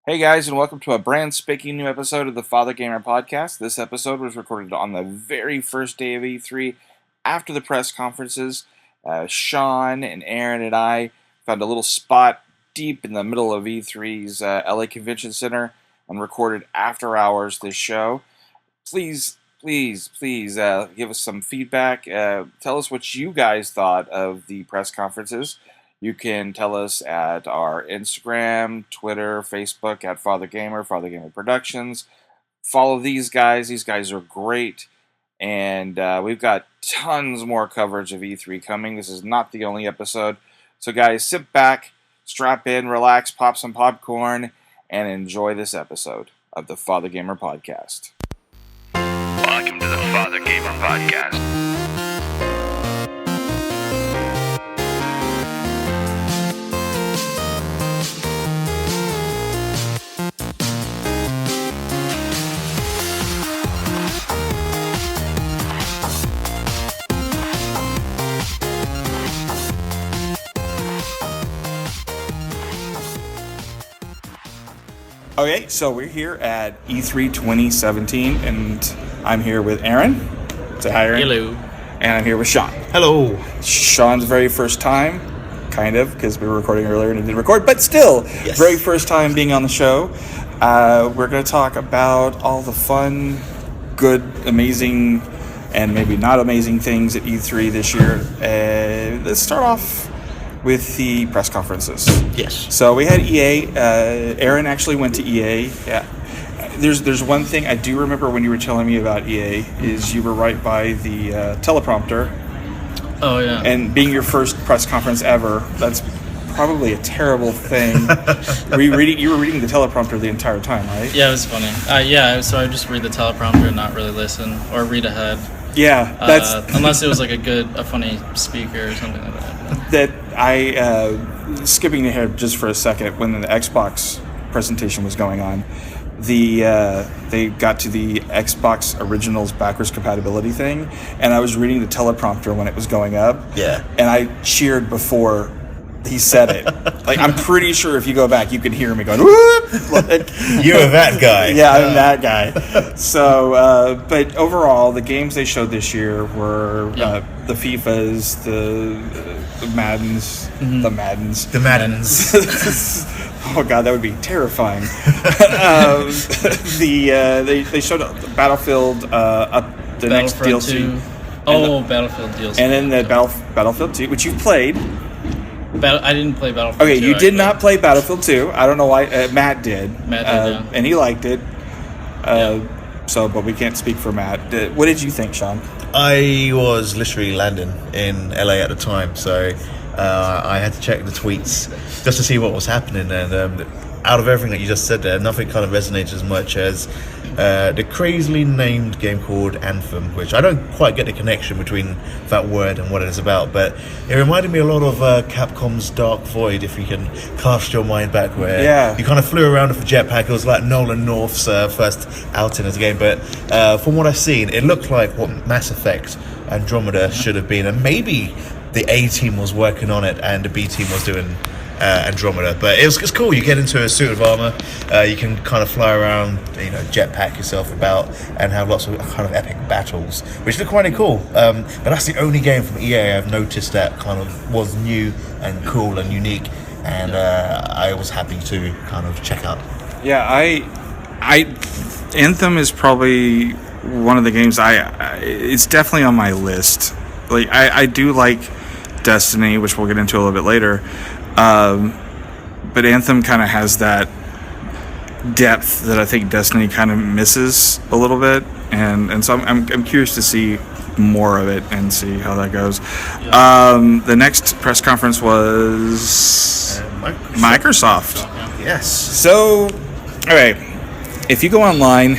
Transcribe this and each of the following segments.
Hey guys, and welcome to a brand spanking new episode of the Fathergamer Podcast. This episode was recorded on the very first day of E3, after the press conferences. Sean and Aaron and I found a little spot deep in the middle of E3's LA Convention Center and recorded after hours this show. Please give us some feedback. Tell us what you guys thought of the press conferences. You can tell us at our Instagram, Twitter, Facebook at Fathergamer Productions. Follow these guys. These guys are great. And we've got tons more coverage of E3 coming. This is not the only episode. So guys, sit back, strap in, relax, pop some popcorn, and enjoy this episode of the Fathergamer Podcast. Welcome to the Fathergamer Podcast. Okay, so we're here at E3 2017, and I'm here with Aaron. Say hi, Aaron. Hello. And I'm here with Sean. Hello. Sean's very first time, kind of, because we were recording earlier and it didn't record, but still, Yes. Very first time being on the show. We're going to talk about all the fun, good, amazing, and maybe not amazing things at E3 this year. Let's start off with the press conferences. Yes. So we had EA. Aaron actually went to EA. Yeah. There's one thing I do remember when you were telling me about EA is you were right by the teleprompter, Oh yeah. and being your first press conference ever, that's probably a terrible thing. You were reading the teleprompter the entire time, right? Yeah, it was funny. So I just read the teleprompter and not really listen or read ahead. Yeah, that's unless it was like a funny speaker or something like that. that I skipping ahead just for a second. When the Xbox presentation was going on, they got to the Xbox Originals backwards compatibility thing, and I was reading the teleprompter when it was going up. Yeah. And I cheered before he said it. Like, I'm pretty sure if you go back, you could hear me going, whoop! Like, You were that guy. yeah, I'm that guy. So, but overall, the games they showed this year were the FIFAs, the Maddens, the Maddens. The Maddens. Oh god, that would be terrifying. They showed Battlefield the next Battlefront DLC. 2. Battlefield DLC. And then the Battlefield 2, which you've played. I didn't play Battlefield 2. Okay, you did actually. not play Battlefield 2. I don't know why. Matt did. Matt did, yeah. And he liked it. So, but we can't speak for Matt. What did you think, Sean? I was literally landing in LA at the time, so I had to check the tweets just to see what was happening. And out of everything that you just said there, nothing kind of resonates as much as the crazily named game called Anthem, which I don't quite get the connection between that word and what it is about, but it reminded me a lot of Capcom's Dark Void, if you can cast your mind back, where you kind of flew around with a jetpack. It was like Nolan North's first outing as a game, but from what I've seen, it looked like what Mass Effect Andromeda should have been, and maybe the A team was working on it and the B team was doing Andromeda. But it's cool. You get into a suit of armor, you can kind of fly around, jetpack yourself about and have lots of kind of epic battles, which look quite cool. But that's the only game from EA I've noticed that kind of was new and cool and unique, and I was happy to kind of check out. Yeah, I Anthem is probably one of the games it's definitely on my list. Like, I do like Destiny, which we'll get into a little bit later. But Anthem kind of has that depth that I think Destiny kind of misses a little bit, and so I'm curious to see more of it and see how that goes. The next press conference was Microsoft. Yes. So, all right, if you go online,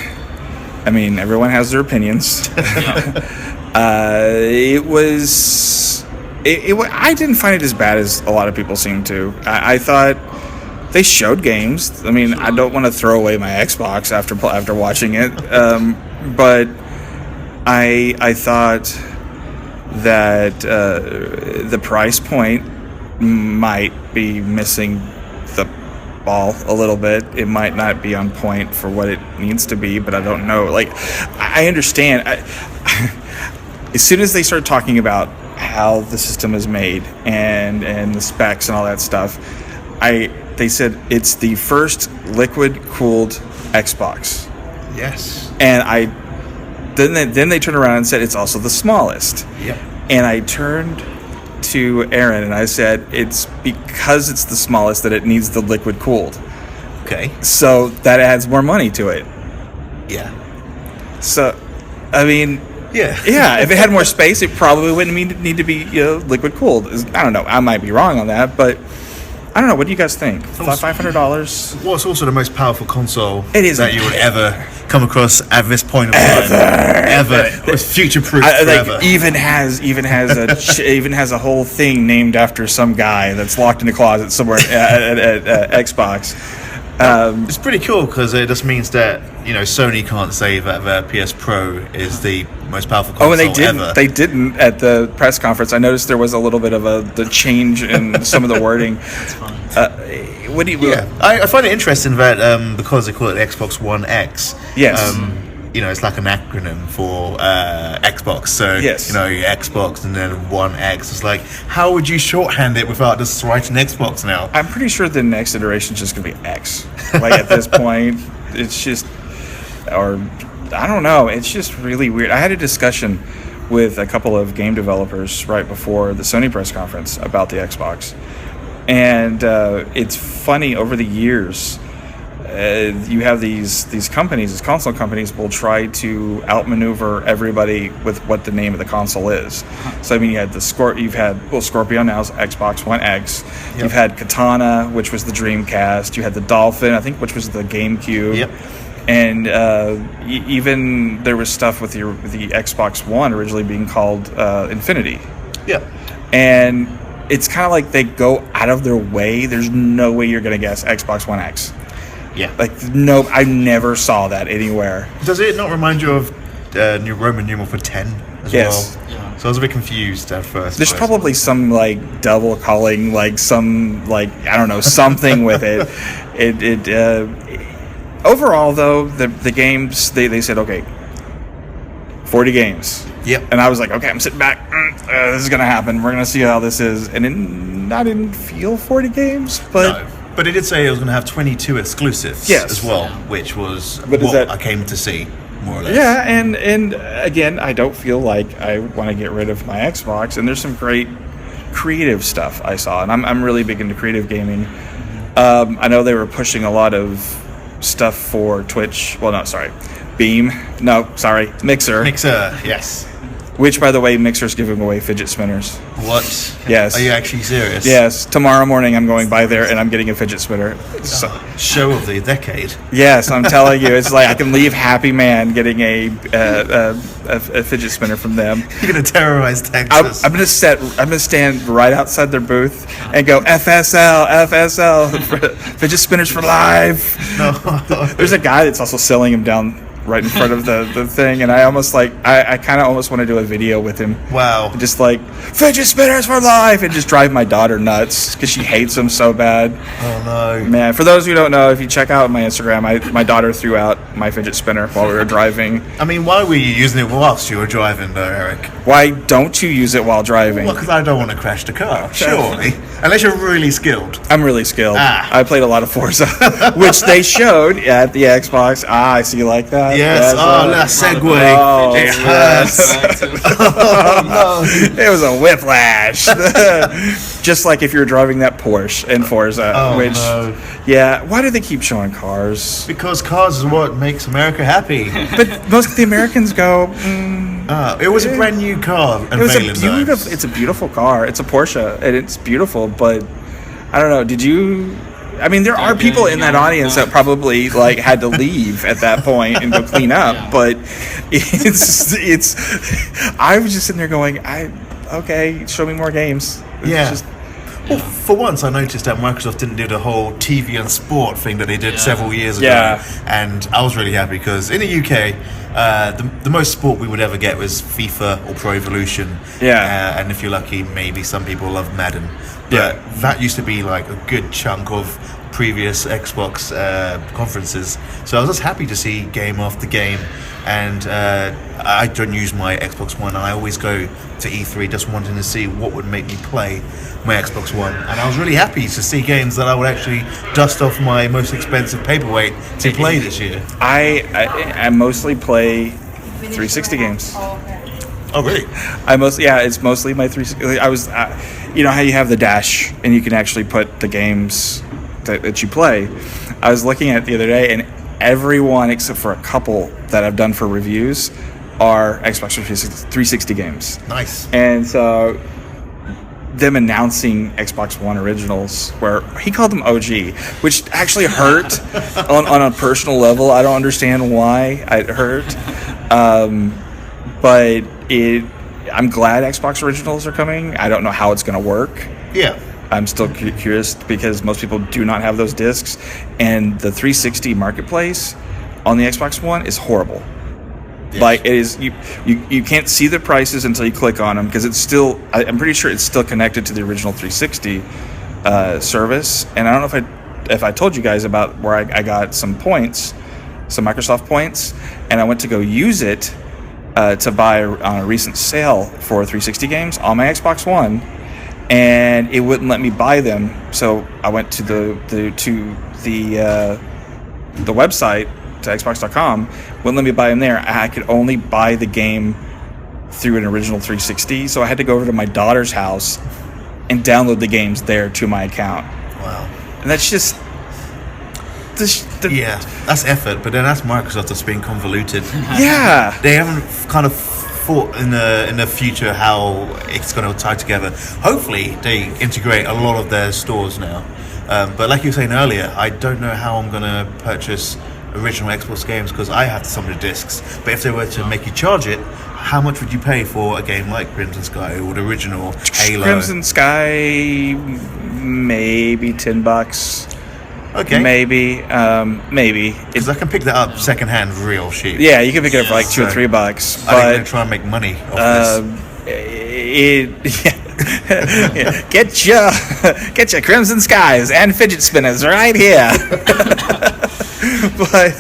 I mean, everyone has their opinions. I didn't find it as bad as a lot of people seem to. I thought they showed games. I mean, I don't want to throw away my Xbox after watching it, but I thought that the price point might be missing the spitball a little bit. It might not be on point for what it needs to be, but I don't know. Like, I understand. As soon as they start talking about how the system is made and the specs and all that stuff, they said it's the first liquid-cooled Xbox. Yes. And then they turned around and said it's also the smallest. Yep. And I turned to Aaron and I said it's because it's the smallest that it needs the liquid cooled. Okay. So that adds more money to it. Yeah. So, I mean, Yeah. yeah, if it had more space, it probably wouldn't need to be liquid cooled. I don't know. I might be wrong on that, but I don't know. What do you guys think? $500? Well, it's also the most powerful console It is that you would ever come across at this point of time. Ever. It's future-proof forever. Like, even has a whole thing named after some guy that's locked in a closet somewhere at Xbox. It's pretty cool because it just means that Sony can't say that their PS Pro is the most powerful console Oh, and they didn't. ever. They didn't at the press conference. I noticed there was a little bit of the change in some of the wording. That's fine. What do you? Yeah, I find it interesting that because they call it Xbox One X. Yes. It's like an acronym for Xbox. So Yes. Xbox and then One X. It's like, how would you shorthand it without just writing Xbox now? I'm pretty sure the next iteration is just going to be X. Like, at this point, it's just, or I don't know. It's just really weird. I had a discussion with a couple of game developers right before the Sony press conference about the Xbox. And it's funny, over the years, you have these companies, these console companies will try to outmaneuver everybody with what the name of the console is. So I mean, you had Scorpio, now is Xbox One X. Yep. You've had Katana, which was the Dreamcast. You had the Dolphin, I think, which was the GameCube. Yep. And even there was stuff with the Xbox One originally being called Infinity. Yeah. And it's kind of like they go out of their way. There's no way you're going to guess Xbox One X. Yeah. Like, no, I never saw that anywhere. Does it not remind you of New Roman numeral for 10 as Yes. well? Yeah. So I was a bit confused at first. There's probably some, like, double calling, like, some, like, I don't know, something with it. Overall, though, the games, they said, okay, 40 games. Yep. And I was like, okay, I'm sitting back. This is going to happen. We're going to see how this is. And I didn't feel 40 games, but... No. But it did say it was going to have 22 exclusives as well, which was what I came to see, more or less. Yeah, and again, I don't feel like I want to get rid of my Xbox. And there's some great creative stuff I saw. And I'm really big into creative gaming. I know they were pushing a lot of stuff for Twitch. Well, no, sorry. Beam. No, sorry. Mixer. Mixer, yes. Which, by the way, Mixer's giving away fidget spinners. What? Yes. Are you actually serious? Yes. Tomorrow morning I'm going by there and I'm getting a fidget spinner. So, Show of the decade. yes, I'm telling you. It's like I can leave happy man getting a fidget spinner from them. You're going to terrorize Texas. I'm gonna stand right outside their booth and go FSL, fidget spinners for life. No. There's a guy that's also selling them down right in front of the thing, and I kind of almost want to do a video with him. Wow. Just like, fidget spinners for life, and just drive my daughter nuts because she hates them so bad. Oh no. Man, for those who don't know, if you check out my Instagram, my daughter threw out my fidget spinner while we were driving. I mean, why were you using it whilst you were driving, though, Eric? Why don't you use it while driving? Well, because I don't want to crash the car, surely. Unless you're really skilled. I'm really skilled. Ah. I played a lot of Forza, which they showed at the Xbox. I see you like that. Yes. That segue. Oh, it hurts. Oh, It was a whiplash. Just like if you're driving that Porsche in Forza. Oh, which, no. yeah, why do they keep showing cars? Because cars is what makes America happy. But most of the Americans go, It was a brand new car. it's a beautiful car. It's a Porsche, and it's beautiful, but I don't know, did you... I mean, there are people in that audience that probably like had to leave at that point and go clean up, but it's. I was just sitting there going, okay, show me more games. It's Well, for once, I noticed that Microsoft didn't do the whole TV and sport thing that they did several years ago, and I was really happy because in the UK, the most sport we would ever get was FIFA or Pro Evolution. And if you're lucky, maybe some people love Madden. But that used to be like a good chunk of previous Xbox conferences. So I was just happy to see game after game. And I don't use my Xbox One. I always go to E3 just wanting to see what would make me play my Xbox One. And I was really happy to see games that I would actually dust off my most expensive paperweight to play this year. I mostly play 360 games. Oh, really? It's mostly my 360. I was, you know how you have the dash and you can actually put the games that you play. I was looking at it the other day, and everyone except for a couple that I've done for reviews are Xbox 360 games. Nice. And so them announcing Xbox One originals, where he called them OG, which actually hurt on a personal level. I don't understand why it hurt. But I'm glad Xbox originals are coming. I don't know how it's going to work. Yeah. I'm still curious because most people do not have those discs, and the 360 marketplace on the Xbox One is horrible. Yes. Like, it is, you can't see the prices until you click on them, because it's still, I'm pretty sure it's still connected to the original 360 service. And I don't know if I told you guys about where I got some points, some Microsoft points, and I went to go use it to buy on a recent sale for 360 games on my Xbox One, and it wouldn't let me buy them. So I went to the website, to Xbox.com, wouldn't let me buy them there. I could only buy the game through an original 360, so I had to go over to my daughter's house and download the games there to my account. Wow. And that's just... yeah, that's effort, but then that's Microsoft that's being convoluted. Yeah. They haven't kind of thought in the future how it's going to tie together. Hopefully they integrate a lot of their stores now. But like you were saying earlier, I don't know how I'm going to purchase original Xbox games because I have some of the discs. But if they were to make you charge it, how much would you pay for a game like Crimson Sky or the original Halo? Crimson Sky, maybe $10. Okay. Maybe. Because I can pick that up secondhand real cheap. Yeah, you can pick it up for like $2 or $3. But I'm going to try and make money off this. Get your Crimson Skies and fidget spinners right here. But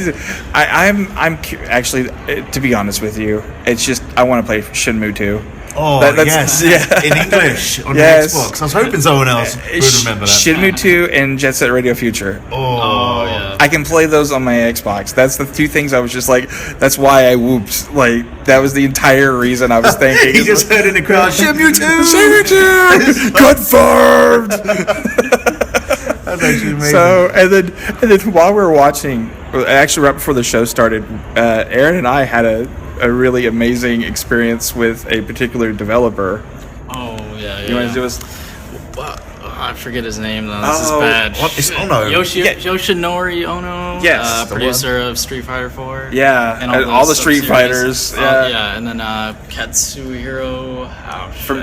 I'm actually, to be honest with you, it's just I want to play Shenmue 2. Oh, yes. Yeah. In English on Yes. the Xbox. I was hoping someone else would remember that. Shenmue 2 and Jet Set Radio Future. Oh, yeah. I can play those on my Xbox. That's the two things I was just like, that's why I whooped. Like, that was the entire reason I was thinking. He just heard in the crowd, Shenmue 2! Shenmue 2! Confirmed! That's actually amazing. So, and then while we were watching, actually right before the show started, Aaron and I had a really amazing experience with a particular developer. Oh, yeah. You want to do us? I forget his name, though. This is bad. What? It's Ono. Yoshinori Ono. Yes, producer of Street Fighter 4. Yeah, and all the Street Fighters. Yeah, and then Katsuhiro. From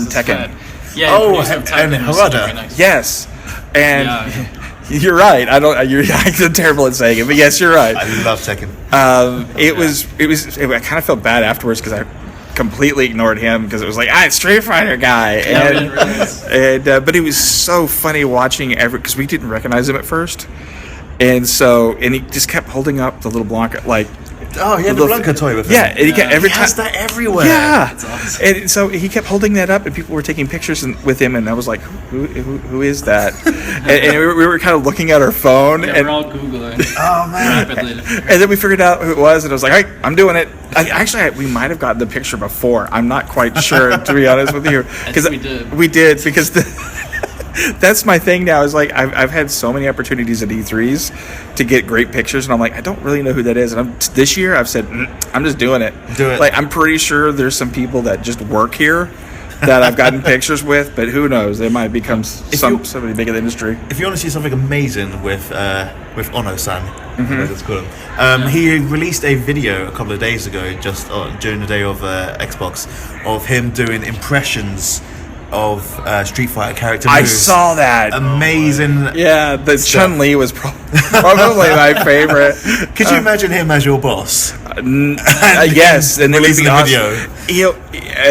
Tekken. Yeah. And Harada. Yes, and you're right. I'm terrible at saying it, but yes, you're right. I love Tekken. I kind of felt bad afterwards because I completely ignored him because it was like, it's Street Fighter guy. But it was so funny watching because we didn't recognize him at first, and he just kept holding up the little Blanca like. Oh, he had the Blanca toy with him. Yeah, and he has that everywhere. Yeah, that's awesome. And so he kept holding that up, and people were taking pictures with him, and I was like, "Who is that?" and we were kind of looking at our phone, and we're all googling. Oh man! Rapidly. And then we figured out who it was, and I was like, "All right, I'm doing it." We might have gotten the picture before. I'm not quite sure, to be honest with you, because we did because that's my thing now. Is like I've had so many opportunities at E3s to get great pictures, and I'm like, I don't really know who that is. And this year I've said I'm just doing it. Do it. Like I'm pretty sure there's some people that just work here that I've gotten pictures with, but who knows? They might become somebody big in the industry. If you want to see something amazing with Ono-san, let's call him. He released a video a couple of days ago, just during the day of Xbox, of him doing impressions of Street Fighter character moves. I saw that. Amazing. Yeah, the Chun-Li was probably my favorite. Could you imagine him as your boss? Yes, and then releasing a video.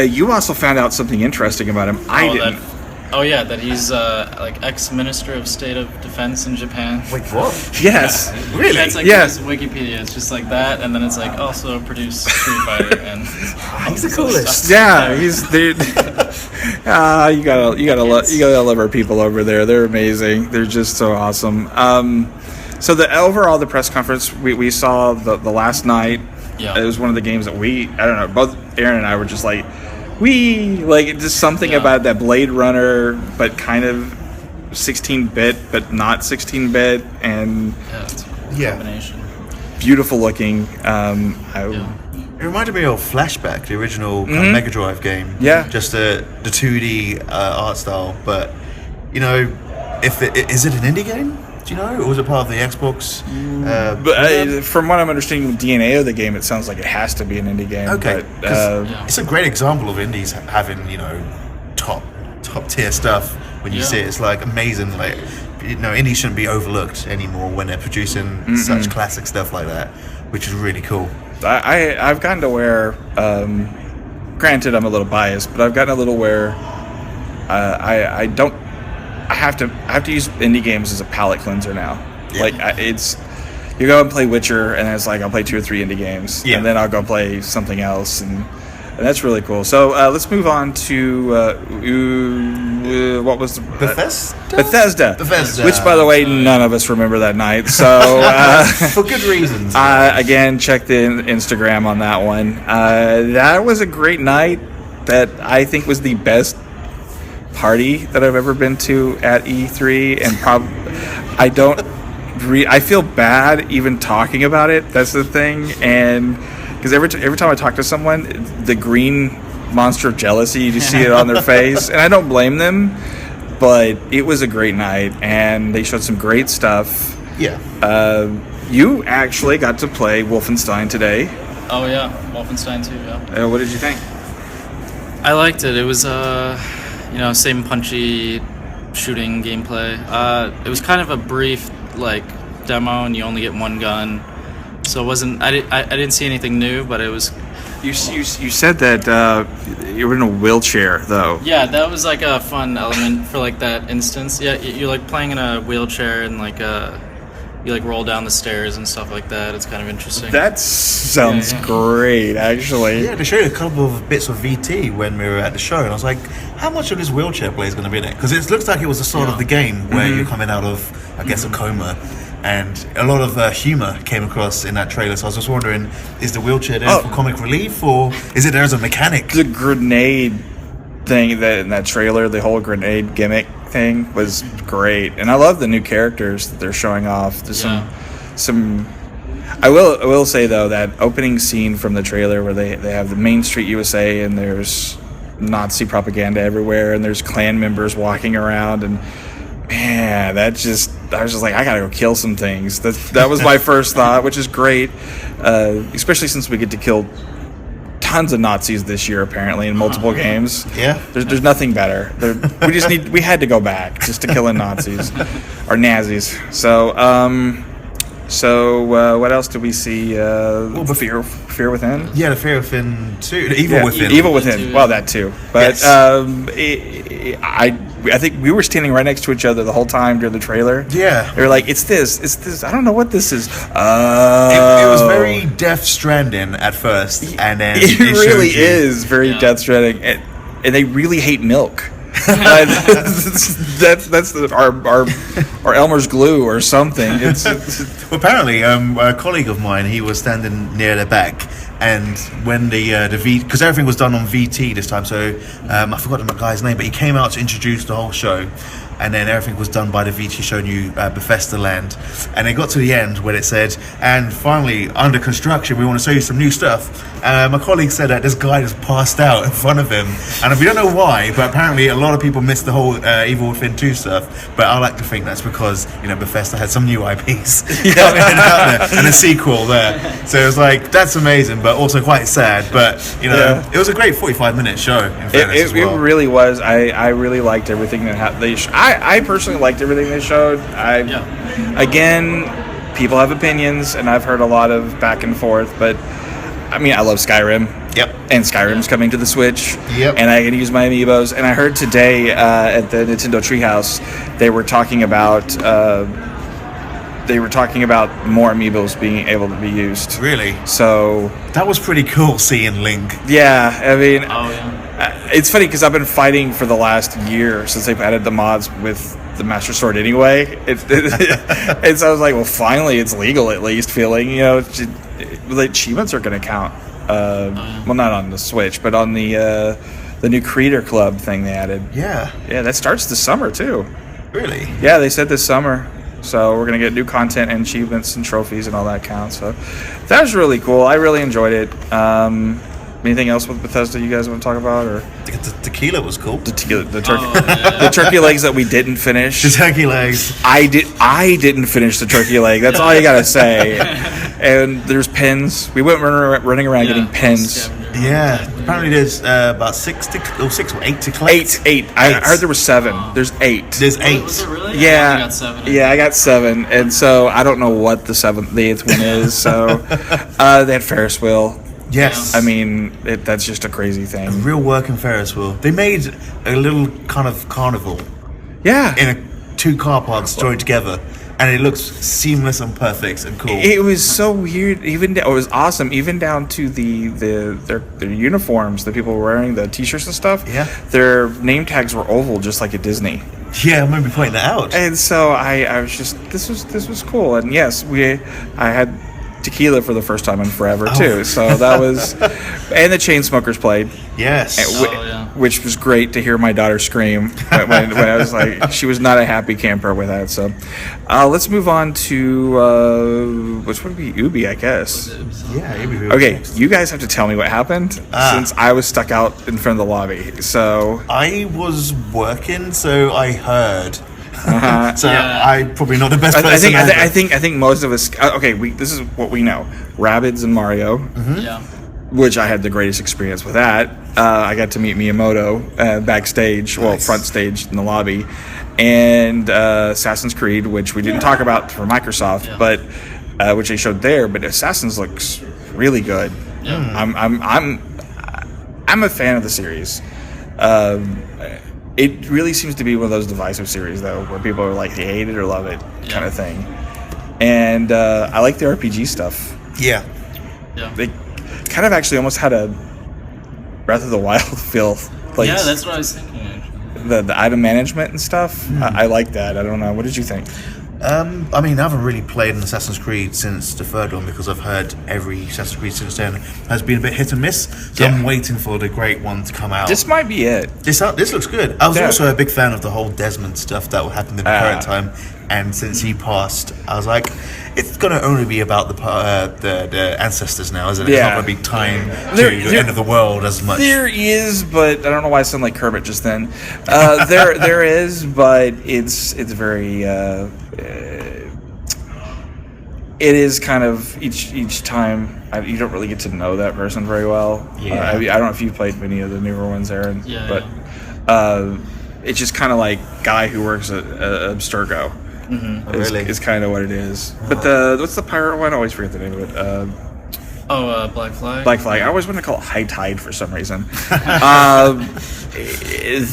You also found out something interesting about him. I didn't. Oh yeah, that he's like ex-minister of state of defense in Japan. Wait, what? Yes. Really? That's like Yes. his Wikipedia. It's just like that, and then it's like also produced Street Fighter and. He's the coolest. Yeah, he's dude. You gotta love our people over there. They're amazing. They're just so awesome. So the press conference we saw the last night. Yeah. It was one of the games that I don't know, both Aaron and I were just like, just something about that Blade Runner, but kind of 16-bit, but not 16-bit, and Yeah, it's a cool combination. beautiful looking. It reminded me of Flashback, the original kind of Mega Drive game. Yeah. Just the 2D art style. But, is it an indie game? Do you know? Or was it part of the Xbox? But from what I'm understanding, the DNA of the game, it sounds like it has to be an indie game. Okay. But, It's a great example of indies having, top tier stuff. When you see it, it's like amazing. Like, indies shouldn't be overlooked anymore when they're producing such classic stuff like that, which is really cool. I've gotten to where, granted, I'm a little biased, but I've gotten a little where I have to use indie games as a palate cleanser now. Yeah. Like you go and play Witcher, and it's like I'll play 2 or 3 indie games, and then I'll go play something else, and that's really cool. So let's move on to what was the Bethesda, which, by the way, none of us remember that night. So for good reasons. Again, check the Instagram on that one. That was a great night. That I think was the best party that I've ever been to at E3, and I feel bad even talking about it. That's the thing, and because every time I talk to someone, the green monster of jealousy, you just see it on their face, and I don't blame them. But it was a great night, and they showed some great stuff. Yeah. You actually got to play Wolfenstein today. Oh yeah, Wolfenstein 2. Yeah. What did you think? I liked it. It was same punchy shooting gameplay. It was kind of a brief demo, and you only get one gun, so it wasn't. I didn't see anything new, but it was. You said that you were in a wheelchair though. Yeah, that was like a fun element for that instance. Yeah, you're playing in a wheelchair, and you roll down the stairs and stuff like that. It's kind of interesting. That sounds great, actually. Yeah, they showed a couple of bits of VT when we were at the show, and I was like, how much of this wheelchair play is going to be in it? Because it looks like it was the sort of the game where you're coming out of, I guess, a coma. And a lot of humor came across in that trailer, so I was just wondering, is the wheelchair there for comic relief, or is it there as a mechanic? The grenade thing in that trailer, the whole grenade gimmick thing was great, and I love the new characters that they're showing off. There's some. I will say though, that opening scene from the trailer where they have the Main Street USA, and there's Nazi propaganda everywhere, and there's Klan members walking around, and man, I was just like, I gotta go kill some things. That was my first thought, which is great, especially since we get to kill tons of Nazis this year apparently in multiple games. Yeah, there's nothing better. We had to go back just to killing Nazis or Nazis. So what else did we see? Fear Within. Yeah, the Fear Within 2, Evil Within. Evil Within. Well, that too. But yes. I think we were standing right next to each other the whole time during the trailer. Yeah. They were like, it's this. I don't know what this is. It was very Death Stranding at first, and then it really is very Death Stranding, and they really hate milk. That's our Elmer's glue or something. Well, apparently, a colleague of mine, he was standing near the back, and when the V, because everything was done on VT this time, so I forgot the guy's name, but he came out to introduce the whole show. And then everything was done by the VT showing you Bethesda Land. And it got to the end where it said, and finally, under construction, we want to show you some new stuff. My colleague said that this guy just passed out in front of him. And we don't know why, but apparently a lot of people missed the whole Evil Within 2 stuff. But I like to think that's because, Bethesda had some new IPs coming out there, and a sequel there. So it was like, that's amazing, but also quite sad. But, it was a great 45-minute show, in fairness as well. It really was. I really liked everything that happened. I personally liked everything they showed. Again, people have opinions, and I've heard a lot of back and forth, but I mean, I love Skyrim. Yep. And Skyrim's coming to the Switch. Yep. And I can use my amiibos. And I heard today at the Nintendo Treehouse, they were talking about more amiibos being able to be used. Really? So that was pretty cool seeing Link. Yeah, I mean, Oh yeah. it's funny because I've been fighting for the last year since they've added the mods with the Master Sword anyway. And so I was like, well, finally it's legal at least. Feeling, the achievements are going to count. Well, not on the Switch, but on the new Creator Club thing they added. Yeah. Yeah, that starts this summer too. Really? Yeah, they said this summer. So we're going to get new content and achievements and trophies and all that counts. So that was really cool. I really enjoyed it. Anything else with Bethesda you guys want to talk about? Or The tequila was cool. the turkey legs that we didn't finish. The turkey legs. I didn't finish the turkey leg. That's all you gotta say. And there's pins. We went running around getting pins. Yeah. Apparently there's about 6 or 8 to collect. Eight. I heard there was 7. There's 8. There's 8. Was it really? Yeah. I only got 7. Yeah, I got 7, and so I don't know what the 8th one is. So they had Ferris wheel. Yes. I mean, that's just a crazy thing. Real working Ferris wheel. They made a little kind of carnival Yeah. in 2 car parks joined together, and it looks seamless and perfect and cool. It was so weird. It was awesome. Even down to their uniforms. The people were wearing the T-shirts and stuff. Yeah. Their name tags were oval, just like at Disney. Yeah, I remember pointing that out. And so I was just this was cool. And yes, I had tequila for the first time in forever too. So that was, and the Chainsmokers played. Yes. Which was great to hear my daughter scream when I was like, she was not a happy camper with that. So let's move on to which would be Ubi, I guess. Yeah. Okay, you guys have to tell me what happened since I was stuck out in front of the lobby. So I was working, so I heard. I'm probably not the best person. I think most of us. Okay, this is what we know: Rabbids and Mario. Yeah. Which I had the greatest experience with that. I got to meet Miyamoto backstage, front stage in the lobby, and Assassin's Creed, which we didn't talk about for Microsoft, but which they showed there. But Assassin's looks really good. Yeah. I'm a fan of the series. It really seems to be one of those divisive series, though, where people are like, they hate it or love it kind of thing. And I like the RPG stuff. Yeah. They kind of actually almost had a Breath of the Wild feel. Like, Yeah, that's what I was thinking, actually. The item management and stuff. I like that. I don't know. What did you think? I mean, I haven't really played an Assassin's Creed since the 3rd one because I've heard every Assassin's Creed since then has been a bit hit and miss. So I'm waiting for the great one to come out. This might be it. This looks good. I was also a big fan of the whole Desmond stuff that happened in the current time, and since he passed, I was like, it's going to only be about the ancestors now, isn't it? It's not going to be time to the end of the world as much. There is, but I don't know why I sound like Kermit just then. There is, but it's very. It is kind of each time you don't really get to know that person very well. Yeah. I don't know if you've played many of the newer ones, Aaron. Yeah. But it's just kind of like guy who works at Abstergo. Mm-hmm. Really? Is kind of what it is. But what's the pirate one? I always forget the name of it. Black Flag. Black Flag. I always want to call it High Tide for some reason.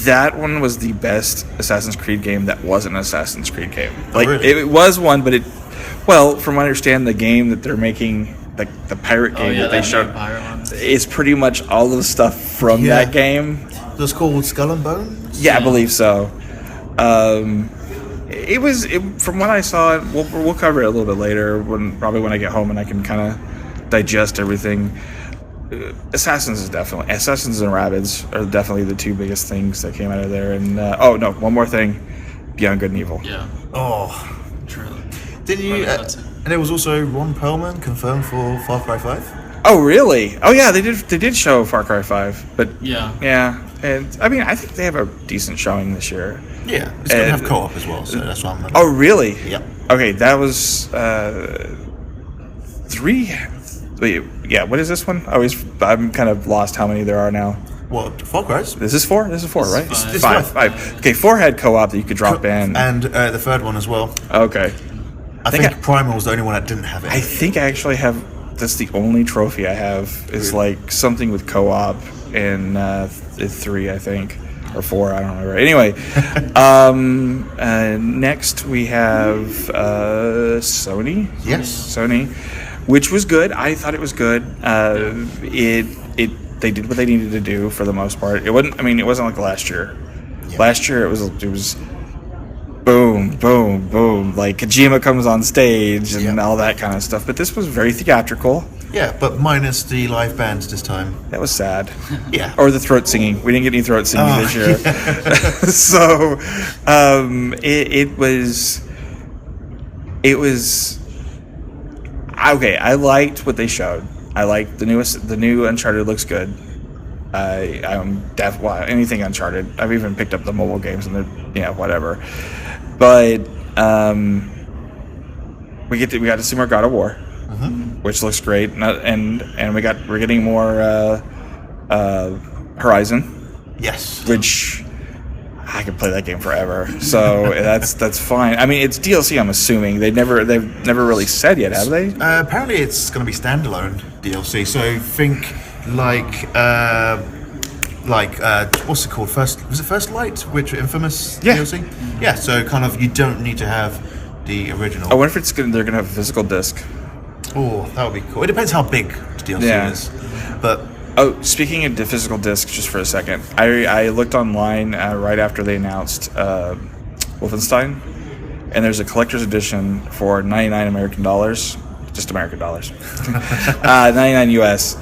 That one was the best Assassin's Creed game that wasn't an Assassin's Creed game. Like really? it was one, but from what I understand, the game that they're making, the pirate game that they showed, is pretty much all of the stuff from that game. It was called Skull and Bones? Yeah, I believe so. It was from what I saw. We'll cover it a little bit later probably when I get home and I can kind of digest everything. Assassins and Rabbids are definitely the 2 biggest things that came out of there. And one more thing, Beyond Good and Evil. Yeah. Oh, Truly. didn't you? And there was also Ron Perlman confirmed for Far Cry 5. Oh, really? Oh, yeah, they did show Far Cry 5, but yeah. And I mean, I think they have a decent showing this year. Yeah, it's going to have co-op as well, so that's what I'm. Oh, really? Yeah. Okay, that was 3. Wait, yeah. What is this one? I'm kind of lost how many there are now. What, Far Cry's? This is 4? This is 4, right? This is 5. Okay, 4 had co-op that you could drop in. And the 3rd one as well. Okay. I think Primal was the only one that didn't have it. I think I actually have that's the only trophy I have is like something with co-op in 3, I think, or 4. I don't remember. Anyway, next we have Sony. Yes. Sony, which was good. I thought it was good. They did what they needed to do for the most part. It wasn't. I mean, it wasn't like last year. Yeah. Last year it was boom, boom, boom. Like Kojima comes on stage and all that kind of stuff. But this was very theatrical. Yeah, but minus the live bands this time. That was sad. Yeah. Or the throat singing. We didn't get any throat singing this year. Yeah. So it was okay. I liked what they showed. I liked the new Uncharted looks good. I'm anything Uncharted. I've even picked up the mobile games and whatever. But we got to see more God of War, which looks great, and we're getting more Horizon. Yes. Which I could play that game forever. So that's fine. I mean, it's DLC. I'm assuming they've never really said yet, have they? Apparently, it's going to be standalone DLC. So think like what's it called? Was it First Light, which Infamous DLC? Yeah. So kind of you don't need to have the original. I wonder if they're going to have a physical disc. Oh, that would be cool. It depends how big the DLC is, but. Oh, speaking of the physical disc, just for a second, I looked online right after they announced Wolfenstein, and there's a collector's edition for $99 American dollars, just American dollars, 99 US,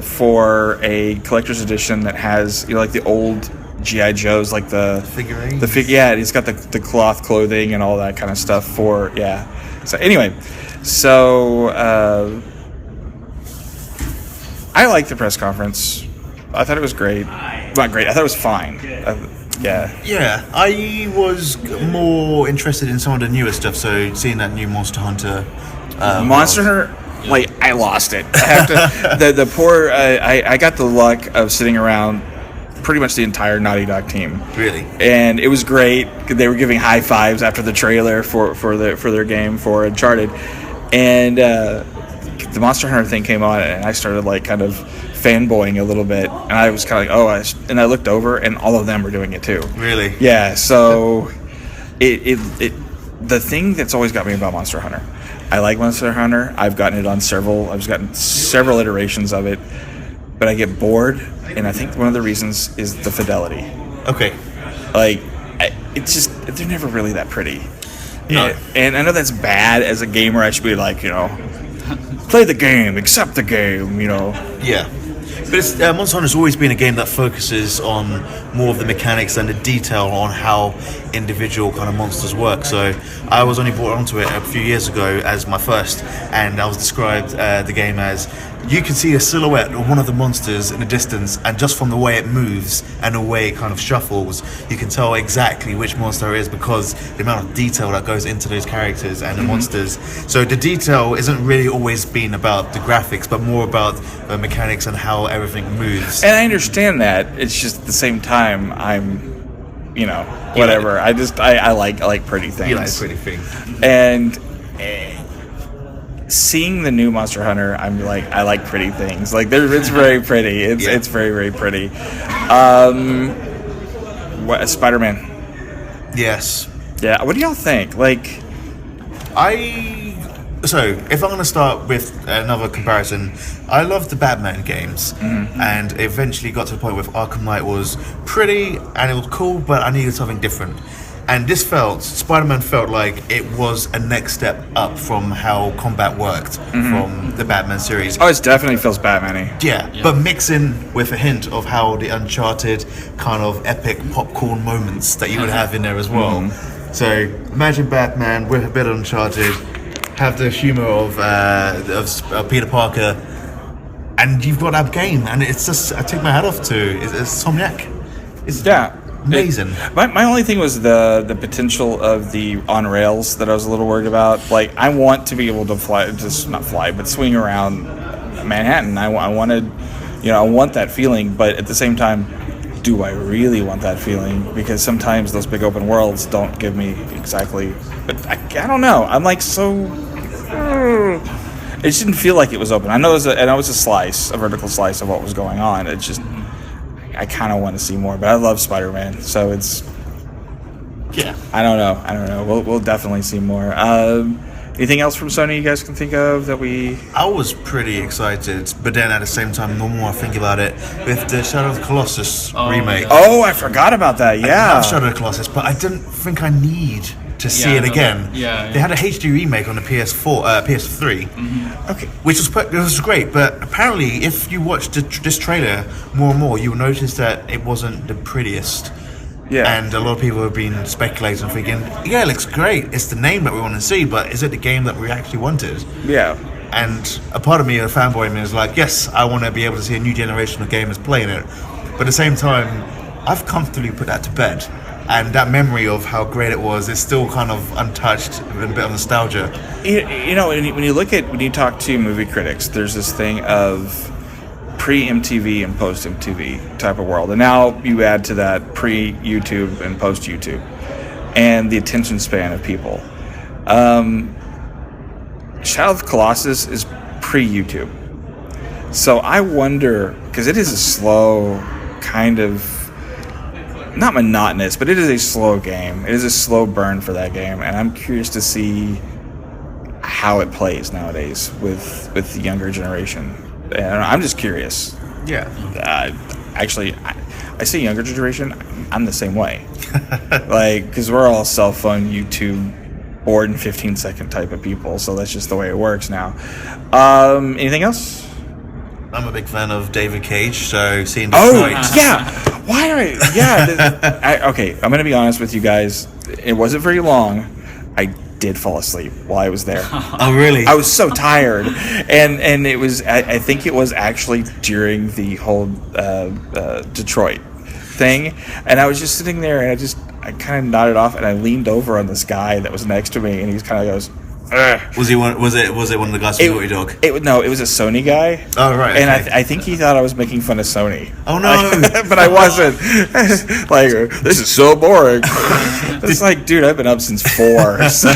for a collector's edition that has like the old G.I. Joes, like the figurines. It's got the cloth clothing and all that kind of stuff for So anyway, I liked the press conference. I thought it was great. Not great. I thought it was fine. Yeah, I was more interested in some of the newer stuff. So seeing that new Monster Hunter. Monster Hunter, like I lost it. I have to. the poor. I got the luck of sitting around pretty much the entire Naughty Dog team. Really. And it was great. They were giving high fives after the trailer for their game for Uncharted, and. The Monster Hunter thing came on, and I started like kind of fanboying a little bit, and I was kind of like, and I looked over, and all of them were doing it too. Really? Yeah. So, the thing that's always got me about Monster Hunter, I like Monster Hunter. I've gotten several iterations of it, but I get bored, and I think one of the reasons is the fidelity. Okay. Like, they're never really that pretty. No. And I know that's bad as a gamer. I should be like, play the game, accept the game, Yeah. But Monster Hunter's always been a game that focuses on more of the mechanics and the detail on how individual kind of monsters work. So I was only brought onto it a few years ago as my first, and I was described the game as you can see a silhouette of one of the monsters in the distance, and just from the way it moves and the way it kind of shuffles, you can tell exactly which monster it is because the amount of detail that goes into those characters and the monsters. So the detail isn't really always been about the graphics, but more about the mechanics and how everything moves. And I understand that. It's just at the same time, I'm, whatever. I like pretty things. You like pretty things. And seeing the new Monster Hunter, I'm like, I like pretty things. Like, it's very pretty. It's very, very pretty. Spider-Man. Yes. Yeah. What do y'all think? Like, So, if I'm going to start with another comparison, I love the Batman games, and it eventually got to the point where Arkham Knight was pretty, and it was cool, but I needed something different. And Spider-Man felt like it was a next step up from how combat worked from the Batman series. Oh, it definitely feels Batman-y. Yeah, but mixing with a hint of how the Uncharted kind of epic popcorn moments that you would have in there as well. So, imagine Batman with a bit of Uncharted, have the humor of Peter Parker, and you've got that game, and it's just, I take my hat off to it's Somniac. It's amazing. My only thing was the potential of the on rails that I was a little worried about. Like, I want to be able to swing around Manhattan. I wanted, I want that feeling, but at the same time, do I really want that feeling? Because sometimes those big open worlds don't give me exactly. But I don't know. I'm like so. It just didn't feel like it was open. I know it was a slice, a vertical slice of what was going on. It's just, I kind of want to see more, but I love Spider-Man, so it's. Yeah. I don't know. We'll definitely see more. Anything else from Sony you guys can think of that we... I was pretty excited, but then at the same time, the more I think about it, with the Shadow of the Colossus remake. yeah. Oh, I forgot about that, I yeah. love Shadow of the Colossus, but I didn't think I need to see it again. Yeah. They had a HD remake on the PS3, Okay. which was great, but apparently if you watch this trailer more and more, you'll notice that it wasn't the prettiest. Yeah. And a lot of people have been speculating, thinking, yeah, it looks great. It's the name that we want to see, but is it the game that we actually wanted? Yeah. And a part of me, a fanboy in me, is like, yes, I want to be able to see a new generation of gamers playing it. But at the same time, I've comfortably put that to bed. And that memory of how great it was is still kind of untouched with a bit of nostalgia. You know, when you talk to movie critics, there's this thing of pre-MTV and post-MTV type of world. And now you add to that pre-YouTube and post-YouTube and the attention span of people. Shadow of the Colossus is pre-YouTube. So I wonder, because it is a slow, kind of, not monotonous, but it is a slow game. It is a slow burn for that game. And I'm curious to see how it plays nowadays with the younger generation. And I'm just curious. Yeah. Actually, I say younger generation. I'm the same way. Like, because we're all cell phone, YouTube, bored in 15-second type of people. So that's just the way it works now. Anything else? I'm a big fan of David Cage, so seeing Oh, Detroit. yeah. Why are I? Yeah. Okay, I'm going to be honest with you guys. It wasn't very long. I did fall asleep while I was there. Oh, really? I was so tired, and it was. I think it was actually during the whole Detroit thing, and I was just sitting there, and I kind of nodded off, and I leaned over on this guy that was next to me, and he kind of goes, "Ugh." Was it one of the guys from Naughty Dog? No, it was a Sony guy. Oh, right. And okay. I think he thought I was making fun of Sony. Oh, no. But I wasn't. Like, this is so boring. It's like, dude, I've been up since 4. So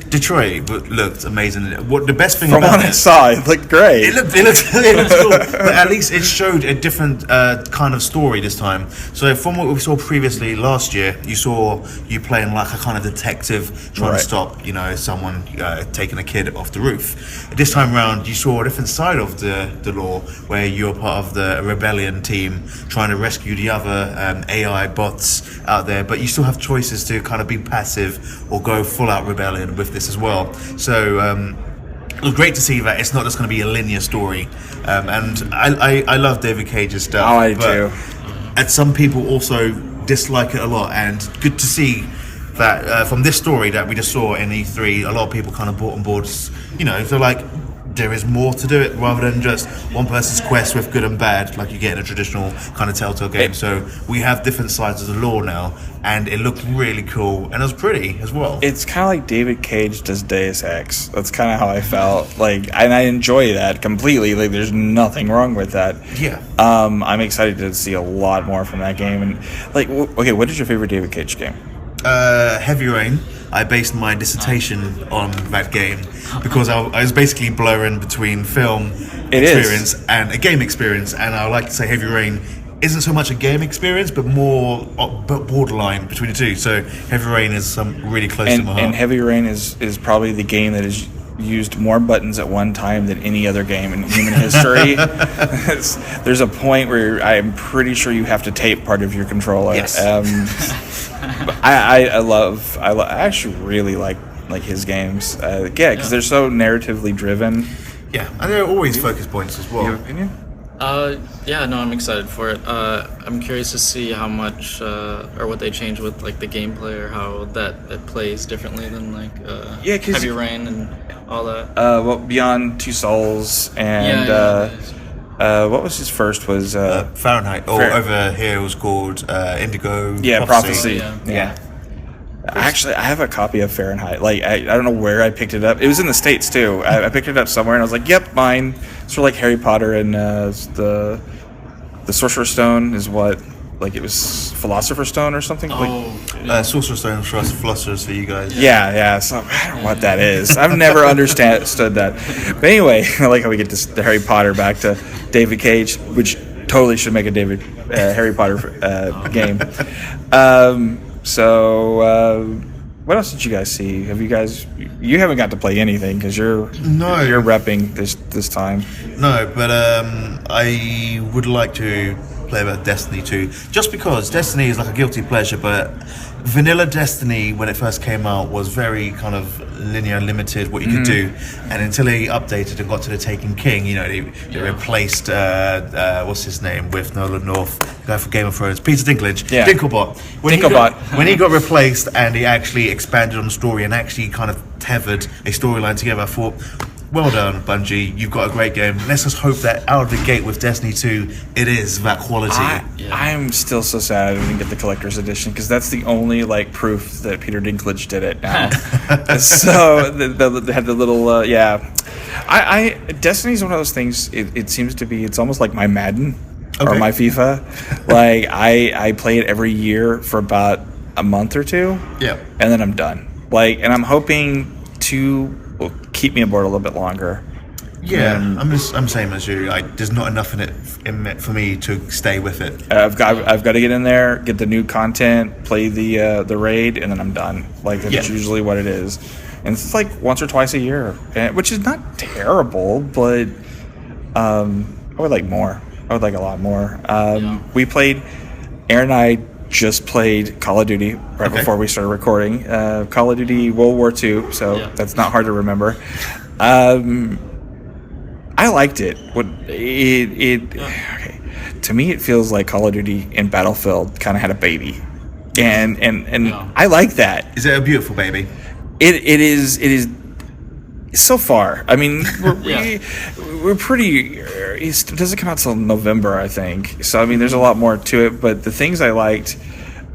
Detroit looked amazing. What the best thing from about what I it? saw, it looked great. It looked cool, but at least it showed a different kind of story this time. So from what we saw previously last year, you playing like a kind of detective trying to stop, someone taking a kid off the roof. This time around, you saw a different side of the law, where you're part of the rebellion team trying to rescue the other AI bots out there, but you still have choices to kind of be passive or go full out rebellion with this as well. So it was great to see that it's not just going to be a linear story. And I love David Cage's stuff. Oh, I do. And some people also dislike it a lot, and good to see that from this story that we just saw in E3, a lot of people kind of brought on board, they're like, there is more to do it rather than just one person's quest with good and bad like you get in a traditional kind of Telltale game. So we have different sides of the law now, and it looked really cool, and it was pretty as well. It's kind of like David Cage does Deus Ex. That's kind of how I felt. Like, and I enjoy that completely. Like, there's nothing wrong with that. Yeah. I'm excited to see a lot more from that game. And like, okay, what is your favorite David Cage game? Heavy Rain. I based my dissertation on that game because I was basically blurring between film experience and a game experience, and I like to say Heavy Rain isn't so much a game experience, but more borderline between the two. So Heavy Rain is really close to my heart. And Heavy Rain is probably the game that is used more buttons at one time than any other game in human history. There's a point where I'm pretty sure you have to tape part of your controller. Yes. I actually really like his games. Because they're so narratively driven. Yeah, and they're always focus points as well. Your opinion? I'm excited for it. I'm curious to see how much or what they change with like the gameplay, or how that it plays differently than like Heavy Rain and all that. Well, Beyond Two Souls and what was his first was Fahrenheit. Over here it was called Indigo. Yeah, Prophecy. Yeah. Actually, I have a copy of Fahrenheit. Like, I don't know where I picked it up. It was in the States too. I picked it up somewhere, and I was like, "Yep, mine." Sort of like Harry Potter and the Sorcerer's Stone is what like it was Philosopher's Stone or something. Sorcerer's Stone for us philosophers for you guys. Yeah. So I don't know what that is. I've never understood that. But anyway, I like how we get the Harry Potter back to David Cage, which totally should make a Harry Potter game. What else did you guys see? You haven't got to play anything because you're repping this time. No, but I would like to play about Destiny 2, just because Destiny is like a guilty pleasure, but vanilla Destiny when it first came out was very kind of linear, limited what you could do, and until they updated and got to the Taken King, they replaced what's his name with Nolan North, the guy from Game of Thrones, Peter Dinklage, Dinklebot. When he got replaced and he actually expanded on the story and actually kind of tethered a storyline together, I thought, well done, Bungie. You've got a great game. Let's just hope that out of the gate with Destiny 2, it is that quality. I'm still so sad I didn't get the collector's edition because that's the only proof that Peter Dinklage did it now. So they had the little Destiny's one of those things. It seems to be. It's almost like my Madden or my FIFA. I play it every year for about a month or two. Yeah, and then I'm done. And I'm hoping to will keep me aboard a little bit longer. Yeah, I'm same as you. There's not enough in it for me to stay with it. I've got to get in there, get the new content, play the raid, and then I'm done. That's usually what it is. And it's once or twice a year, which is not terrible, but I would like more. I would like a lot more. We played. Aaron and I just played Call of Duty before we started recording. Call of Duty World War II, so that's not hard to remember. I liked it. To me, it feels like Call of Duty and Battlefield kind of had a baby, and I like that. Is it a beautiful baby? It is. So far, I mean, we're pretty. It doesn't come out till November, I think. So I mean, there's a lot more to it. But the things I liked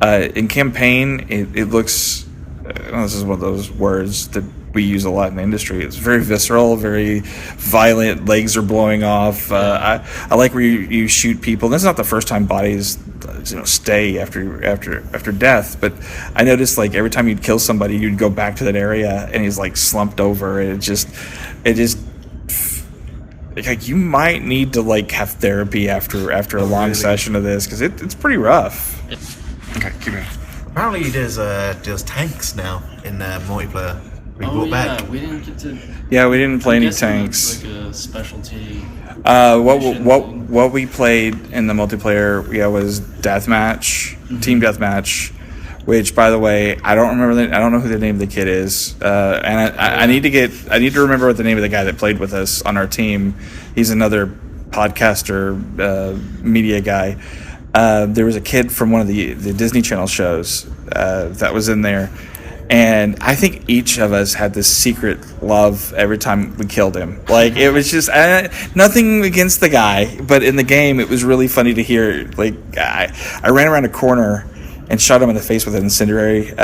in campaign, it looks. This is one of those words that we use a lot in the industry. It's very visceral, very violent. Legs are blowing off. I like where you shoot people. That's not the first time bodies stay after death, but I noticed every time you'd kill somebody, you'd go back to that area and he's slumped over. And it just you might need to have therapy after a long session of this because it's pretty rough. Okay, keep going. Apparently there's tanks now in multiplayer. We didn't get to. Yeah, we didn't play any tanks. Like a specialty. What we played in the multiplayer was deathmatch, team deathmatch, which by the way I don't remember. I don't know who the name of the kid is, and I need to remember what the name of the guy that played with us on our team. He's another podcaster, media guy. There was a kid from one of the Disney Channel shows that was in there. And I think each of us had this secret love every time we killed him. It was just nothing against the guy, but in the game, it was really funny to hear. I ran around a corner and shot him in the face with an incendiary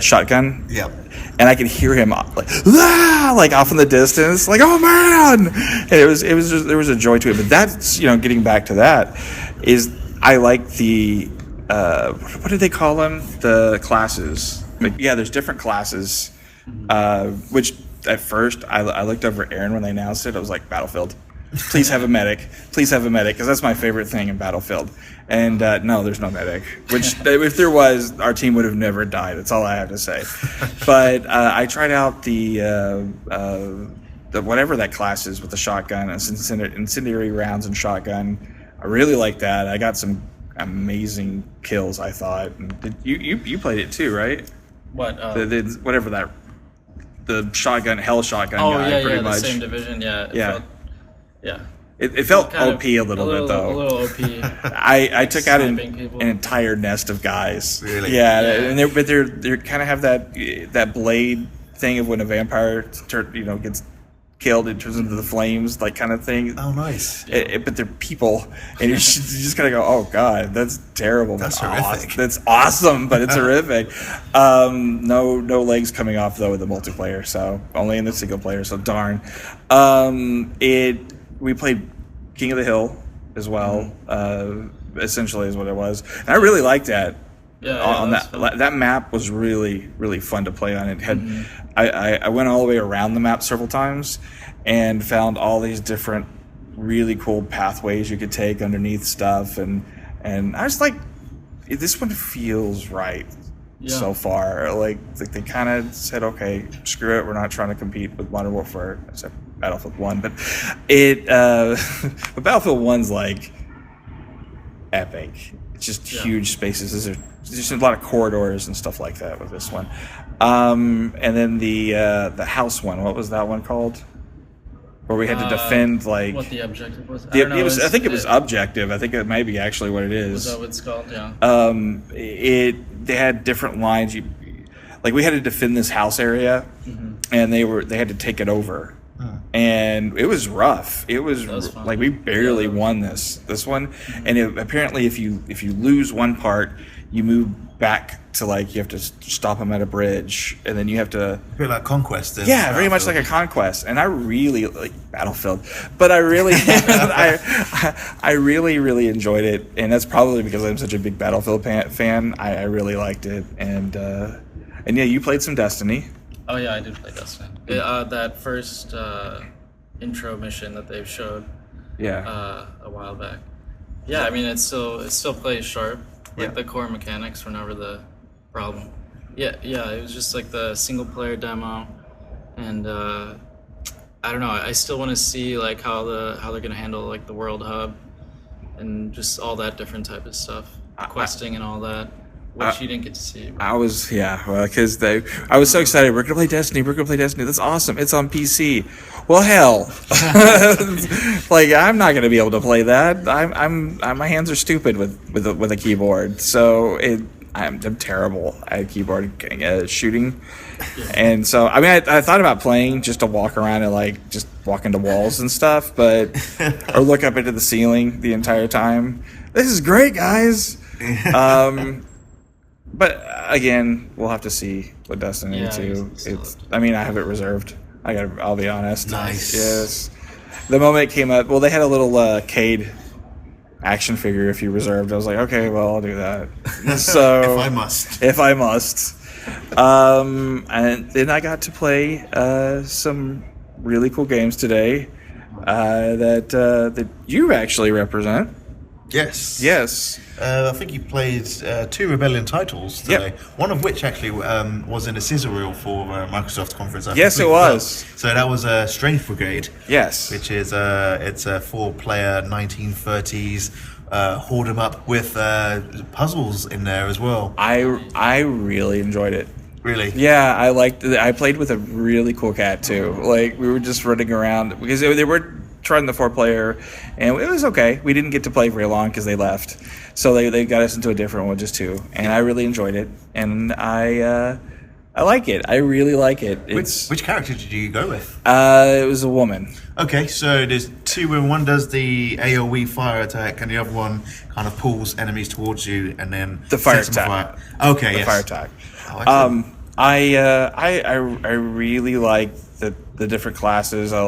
shotgun. Yep. And I could hear him off in the distance, oh man! And there was a joy to it. But that's getting back to that is I like the what do they call them? The classes. There's different classes, which at first I looked over at Aaron when they announced it. I was like, Battlefield, please have a medic, because that's my favorite thing in Battlefield. And no, there's no medic, which if there was, our team would have never died. That's all I have to say. But I tried out the whatever that class is with the shotgun, incendiary rounds and shotgun. I really like that. I got some amazing kills, I thought. And you played it too, right? What? Whatever that, the shotgun, hell shotgun guy, pretty much. The same division, It felt OP a little bit though. A little OP. I took out an entire nest of guys. Really? Yeah. And they're kind of have that blade thing of when a vampire gets killed, it turns into the flames, kind of thing. Oh, nice. But they're people, and you just gotta go, oh god, that's terrible. That's horrific. That's awesome, but it's horrific. No legs coming off though with the multiplayer, so only in the single player. So darn. We played King of the Hill as well. essentially is what it was. And I really liked that. Yeah, On that's that fun. that map was really really fun to play on. It had I went all the way around the map several times and found all these different really cool pathways you could take underneath stuff, and I was like, this one feels right so far. Like they kind of said, okay, screw it, we're not trying to compete with Modern Warfare except Battlefield 1, but but Battlefield 1's like epic. It's just huge spaces. There's just a lot of corridors and stuff like that with this one. And then the house one, what was that one called? Where we had to defend like what the objective was. I think it was objective. I think it might be actually what it is. Was that what it's called? Yeah. They had different lines. Like we had to defend this house area, and they had to take it over. And it was rough. It was fun. like we barely won this one. And apparently, if you lose one part, you move back to like you have to stop them at a bridge, and then you have to. A bit like Conquest. Yeah, very much like a Conquest. And I really like Battlefield, but I really, I really enjoyed it, and that's probably because I'm such a big Battlefield fan. I really liked it, and yeah, you played some Destiny. Oh yeah, I did play Destiny. That first intro mission that they've showed a while back. Yeah, I mean it still plays sharp. Like the core mechanics were never the problem. Yeah, it was just like the single player demo, and I don't know. I still want to see like how they're gonna handle like the World Hub, and just all that different type of stuff, questing and all that. Which you didn't get to see. I was, because I was so excited. We're gonna play Destiny. That's awesome. It's on PC. Well, hell, like I'm not gonna be able to play that. My hands are stupid with a keyboard. So I'm terrible at keyboard shooting. And so I mean I thought about playing just to walk around and like just walk into walls and stuff, but or look up into the ceiling the entire time. This is great, guys. But again, we'll have to see with Destiny 2. I mean, I have it reserved. I'll be honest. Nice. Yes. The moment it came up, well, they had a little Cade action figure if you reserved. I was like, okay, well, I'll do that. So if I must. And then I got to play some really cool games today that you actually represent. Yes. I think you played 2 Rebellion titles today. One of which actually was in a sizzle reel for Microsoft conference. Yes, it was. So that was Strength Brigade. Yes. Which is it's a 4-player 1930s hoard 'em up with puzzles in there as well. I really enjoyed it. Really? Yeah, I liked it. I played with a really cool cat too. Like we were just running around because they were trying the 4-player, and it was okay. We didn't get to play very long because they left, so they got us into a different one, just 2, and I really enjoyed it, and I like it. I really like it. Which character did you go with? It was a woman. Okay, so there's 2 women. One does the AOE fire attack, and the other one kind of pulls enemies towards you, and then the fire sets them attack. Fire. Okay, the yes. fire attack. Oh, I really like the different classes. I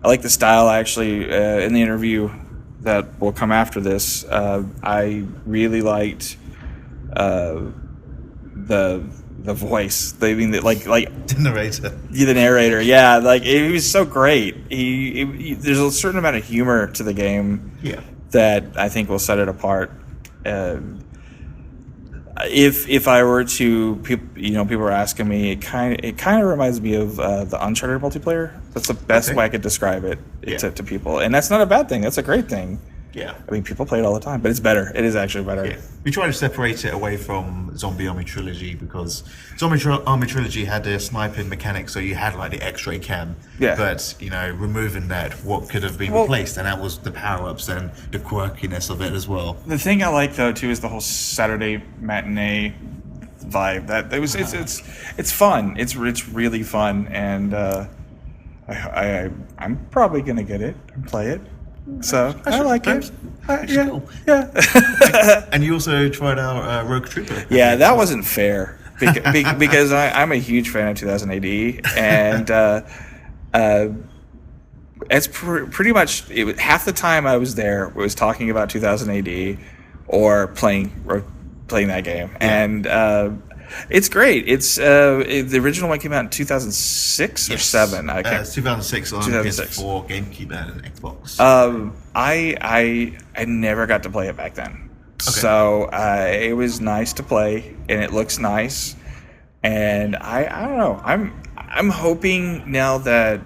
like the style, actually. In the interview that will come after this, I really liked the voice. I mean, like the narrator. The narrator, yeah. Like he was so great. He there's a certain amount of humor to the game that I think will set it apart. If I were to, people are asking me, it kind of reminds me of the Uncharted multiplayer. That's the best way I could describe it to people, and that's not a bad thing. That's a great thing. Yeah. I mean, people play it all the time, but it's better. It is actually better. Yeah. We try to separate it away from Zombie Army Trilogy because Zombie Army Trilogy had the sniping mechanic, so you had like the X-ray cam. Yeah. But removing that, what could have been replaced, and that was the power-ups and the quirkiness of it as well. The thing I like though too is the whole Saturday matinee vibe. That it was. It's fun. It's really fun, and I'm probably gonna get it and play it. So I like it. Cool. Yeah. And you also tried out Rogue Trooper. Yeah, that wasn't fair because I'm a huge fan of 2000 AD, and It's pretty much half the time I was there was talking about 2000 AD or playing that game, and it's great. It's the original one came out in 2006 or 7. I can't. 2006 on 2006. PS4, GameCube, and Xbox. I never got to play it back then, so it was nice to play, and it looks nice, and I don't know. I'm hoping now that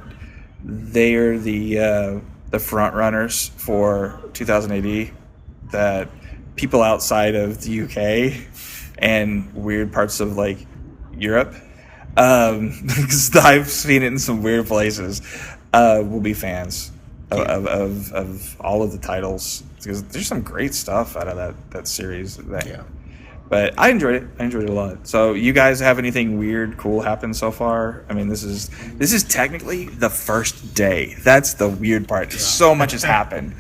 they're the front runners for 2000 AD, that people outside of the UK and weird parts of like Europe, because I've seen it in some weird places, will be fans of all of the titles, because there's some great stuff out of that series. But I enjoyed it. I enjoyed it a lot. So, you guys have anything weird, cool happen so far? I mean, this is technically the first day. That's the weird part. Yeah. So much has happened.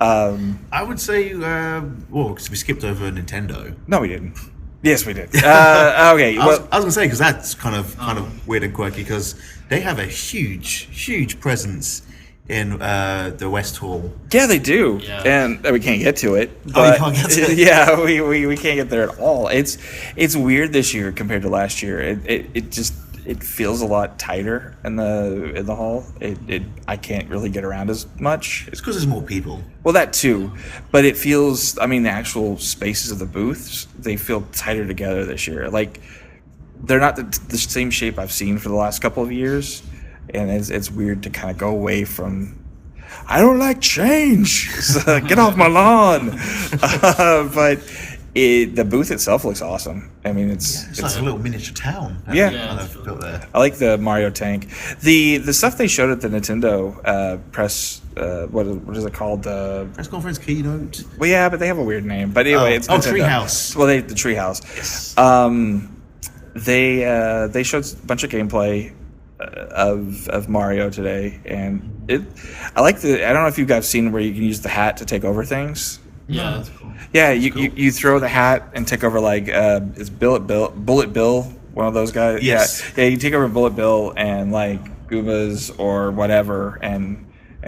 I would say, because we skipped over Nintendo. No, we didn't. Yes, we did. Okay. I was gonna say, because that's kind of weird and quirky, because they have a huge presence in the West Hall. Yeah, they do, and we can't get to it. But, you can't get to it? Yeah, we can't get there at all. It's weird this year compared to last year. It feels a lot tighter in the hall. I can't really get around as much. It's because there's more people. Well, that too, but it feels. I mean, the actual spaces of the booths, they feel tighter together this year. Like, they're not the same shape I've seen for the last couple of years. And it's weird to kind of go away from, I don't like change. So get off my lawn. But the booth itself looks awesome. I mean, it's like a little miniature town. Built there. I like the Mario tank. The stuff they showed at the Nintendo press. What is it called? The press conference keynote. Well, yeah, but they have a weird name. But anyway, it's Nintendo. Treehouse. Well, the Treehouse. Yes. They showed a bunch of gameplay of Mario today, and I like I don't know if you guys seen where you can use the hat to take over things. Yeah, that's cool. Yeah, you throw the hat and take over, like, it's Bullet Bill, one of those guys. Yes. Yeah, you take over Bullet Bill and, like, Goombas or whatever, and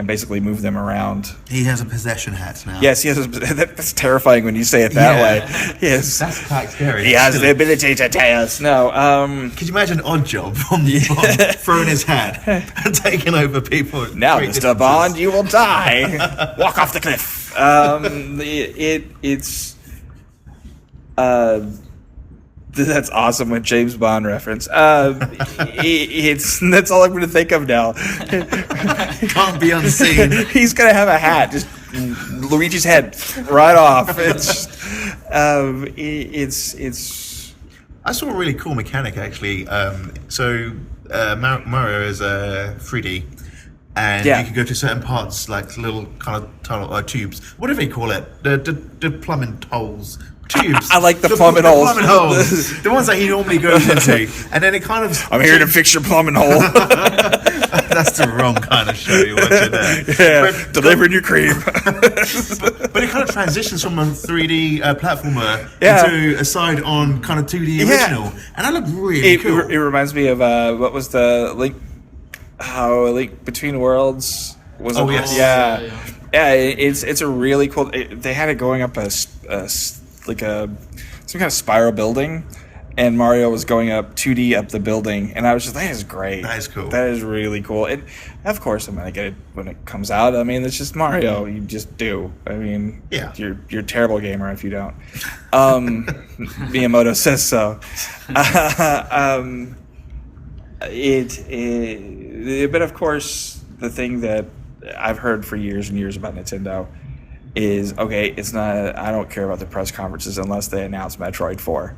basically move them around. He has a possession hat now. Yes, he has. That's terrifying when you say it that way. Yes, that's quite scary. He has the ability to tear snow. Could you imagine Oddjob from throwing his hat and taking over people? Now, Mr. Bond, you will die. Walk off the cliff. That's awesome with James Bond reference. That's all I'm going to think of now. Can't be unseen. He's going to have a hat, just Luigi's head right off. I saw a really cool mechanic, actually. Mario is 3D, and you can go to certain parts, like little kind of tunnel tubes, whatever you call it, the plumbing holes. Tubes. I like the plumbing holes. Plumbing holes. The ones that he normally goes into. And then it kind of... I'm here to fix your plumbing hole. That's the wrong kind of show you're watching there. Yeah, delivering your cream. but it kind of transitions from a 3D platformer into a side-on kind of 2D original. And that looked really cool. It reminds me of, what was the Link Between Worlds? Was it? Yes. Yeah, it's a really cool... They had it going up some kind of spiral building, and Mario was going up 2D up the building, and I was just, that is great. That is cool. That is really cool. And of course I'm gonna get it when it comes out. I mean, it's just Mario. You just do. I mean, you're a terrible gamer if you don't. Miyamoto says so. But of course, the thing that I've heard for years and years about Nintendo is, it's not, I don't care about the press conferences unless they announce Metroid 4.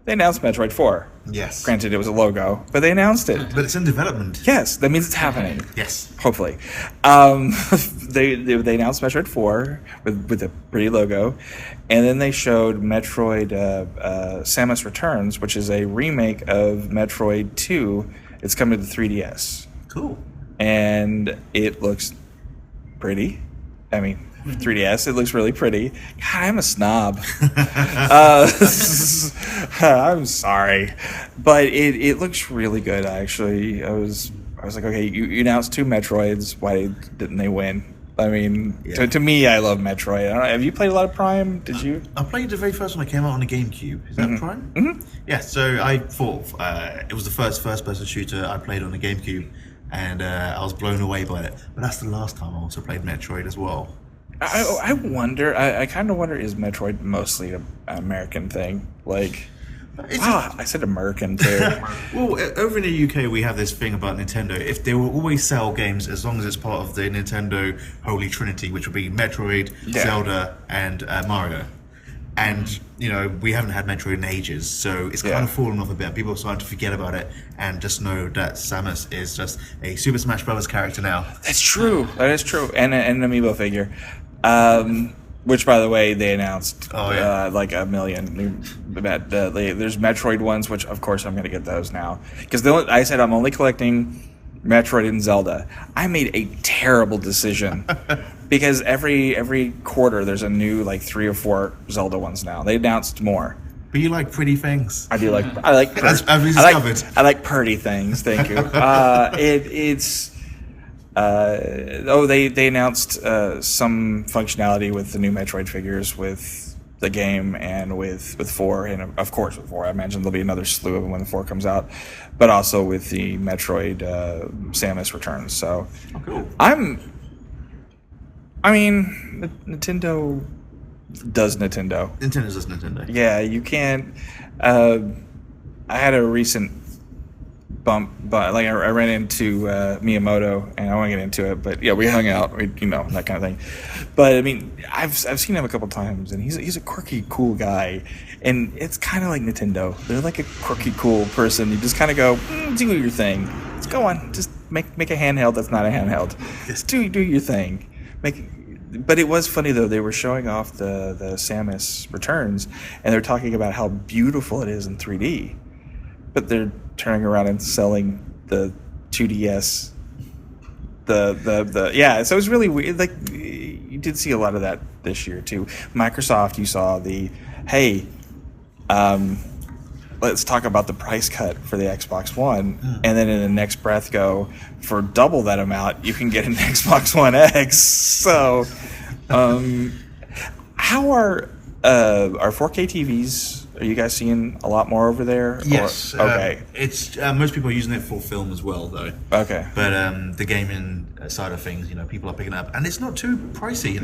They announced Metroid 4. Yes. Granted, it was a logo, but they announced it. But it's in development. Yes, that means it's happening. Yes. Hopefully. They announced Metroid 4 with a pretty logo, and then they showed Metroid Samus Returns, which is a remake of Metroid 2. It's coming to the 3DS. Cool. And it looks pretty. I mean, 3DS, it looks really pretty. God, I'm a snob. I'm sorry, but it looks really good. Actually, I I was like, okay, you announced 2 Metroids. Why didn't they win? I mean, Yeah. to me, I love Metroid. I don't know, have you played a lot of Prime? Did you? I played the very first one that came out on the GameCube. Is that Prime? Mm-hmm. Yeah, so I thought it was the first-person shooter I played on the GameCube, and I was blown away by it. But that's the last time I also played Metroid as well. I wonder. I kind of wonder, is Metroid mostly an American thing? Like, I said American too. Well, over in the UK, we have this thing about Nintendo. If they will always sell games as long as it's part of the Nintendo Holy Trinity, which would be Metroid, Zelda, and Mario. And, we haven't had Metroid in ages, so it's kind of fallen off a bit. People are starting to forget about it and just know that Samus is just a Super Smash Bros. Character now. That's true. That is true. And an amiibo figure. Which, by the way, they announced like a million. There's Metroid ones, which, of course, I'm going to get those now. Because I said I'm only collecting Metroid and Zelda. I made a terrible decision. Because every quarter, there's a new, 3 or 4 Zelda ones now. They announced more. But you like pretty things. I do like... I like As we discovered. I like pretty things, thank you. They announced some functionality with the new Metroid figures with the game and with 4, and of course with 4. I imagine there'll be another slew of them when 4 comes out, but also with the Metroid Samus Returns. So, cool. Nintendo does Nintendo. Nintendo does Nintendo. Yeah, you can't. I had a recent bump, but I ran into Miyamoto, and I won't get into it, but yeah, we hung out, that kind of thing. But I mean, I've seen him a couple times, and he's a quirky, cool guy, and it's kind of like Nintendo. They're like a quirky, cool person. You just kind of go, do your thing. Let's go on, just make a handheld that's not a handheld. Just do your thing. But it was funny though. They were showing off the Samus Returns, and they're talking about how beautiful it is in 3D. But they're turning around and selling the 2DS. So it was really weird. Like, you did see a lot of that this year too. Microsoft, you saw let's talk about the price cut for the Xbox One, and then in the next breath go, for double that amount, you can get an Xbox One X. So, how are 4K TVs? Are you guys seeing a lot more over there? Yes. Okay. It's most people are using it for film as well, though. Okay. But the gaming side of things, people are picking up, and it's not too pricey.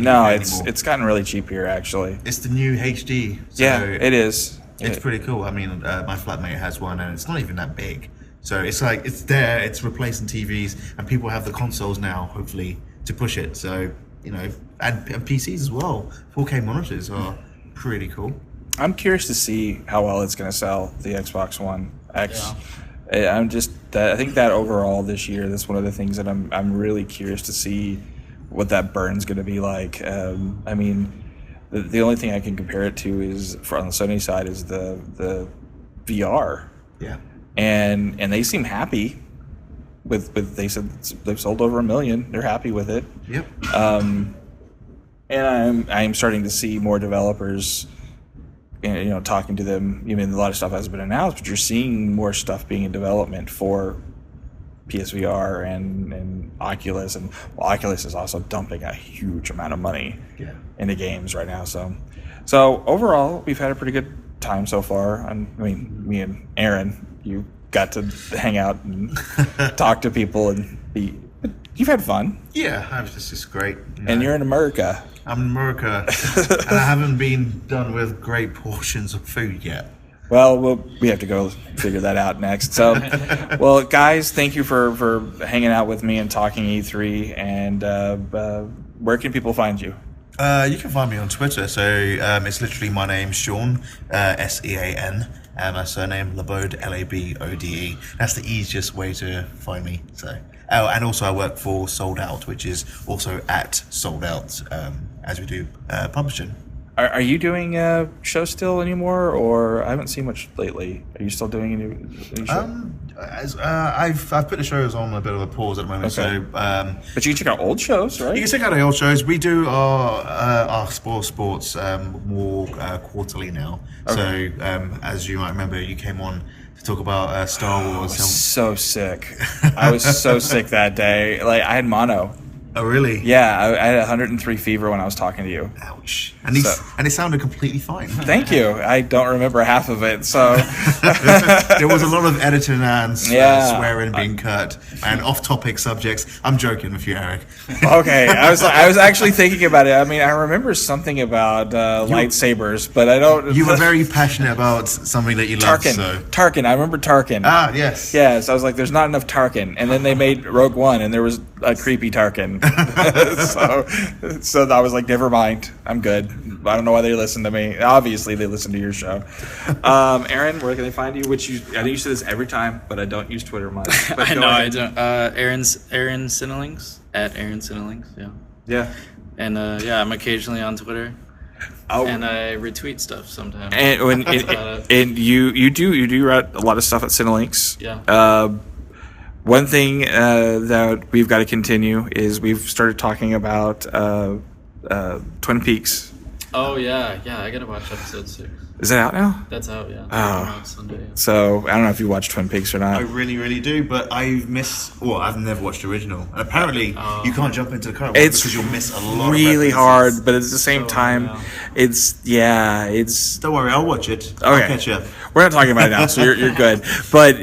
It's gotten really cheap here, actually. It's the new HD. So yeah, it is. It's pretty cool. I mean, my flatmate has one, and it's not even that big. So it's it's there. It's replacing TVs, and people have the consoles now, hopefully, to push it. So and PCs as well. 4K monitors are pretty cool. I'm curious to see how well it's going to sell, the Xbox One X. Yeah. I think that overall this year, that's one of the things that I'm really curious to see what that burn's going to be like. I mean, the only thing I can compare it to is, on the Sony side, is the VR. Yeah. And they seem happy with they said they've sold over 1 million. They're happy with it. Yep. And I'm starting to see more developers, talking to them. A lot of stuff hasn't been announced, but you're seeing more stuff being in development for PSVR and Oculus, and Oculus is also dumping a huge amount of money into games right now. So overall, we've had a pretty good time so far. Me and Aaron, you got to hang out and talk to people and be. You've had fun. Yeah, this is great. And you're in America. I'm in America, and I haven't been done with great portions of food yet. Well, we have to go figure that out next. So, well, guys, thank you for hanging out with me and talking E3. And where can people find you? You can find me on Twitter. So it's literally my name, Sean, Sean, and my surname, Labode, Labode. That's the easiest way to find me. So, and also I work for Sold Out, which is also at Sold Out, as we do publishing. Are you doing shows still anymore, or I haven't seen much lately? Are you still doing any show? I've put the shows on a bit of a pause at the moment. Okay. So, but you can check out old shows, right? You can check out the old shows. We do our sports more quarterly now. Okay. So as you might remember, you came on to talk about Star Wars. So sick. I was so sick that day. Like, I had mono. Oh, really? Yeah, I had 103 fever when I was talking to you. Ouch. And it sounded completely fine. Thank you. I don't remember half of it, so... There was a lot of editing and swearing being cut, and off-topic subjects. I'm joking with you, Eric. Okay, I was actually thinking about it. I mean, I remember something about lightsabers, but I don't... You were very passionate about something that you loved, so... Tarkin. I remember Tarkin. Ah, yes. Yes, I was like, there's not enough Tarkin. And then they made Rogue One, and there was a creepy Tarkin. so I was like, never mind. I'm good. I don't know why they listen to me. Obviously, they listen to your show. Aaron, where can they find you? I know you say this every time, but I don't use Twitter much. I know I don't. Aaron Cinnelings at Aaron Cinnelings. Yeah. Yeah. And I'm occasionally on Twitter. Oh. And I retweet stuff sometimes. And you do write a lot of stuff at Cinelinks. Yeah. One thing that we've got to continue is we've started talking about Twin Peaks. Oh yeah, I gotta watch episode 6. Is that out now? That's out, yeah. Oh. Sunday, yeah. So I don't know if you watched Twin Peaks or not. I really, really do, but I've never watched the original. And apparently, you can't jump into the current one because you'll miss a lot. Really of hard, but at the same time, yeah. it's. Don't worry, I'll watch it. Okay. I'll catch up. We're not talking about it now, so you're good. But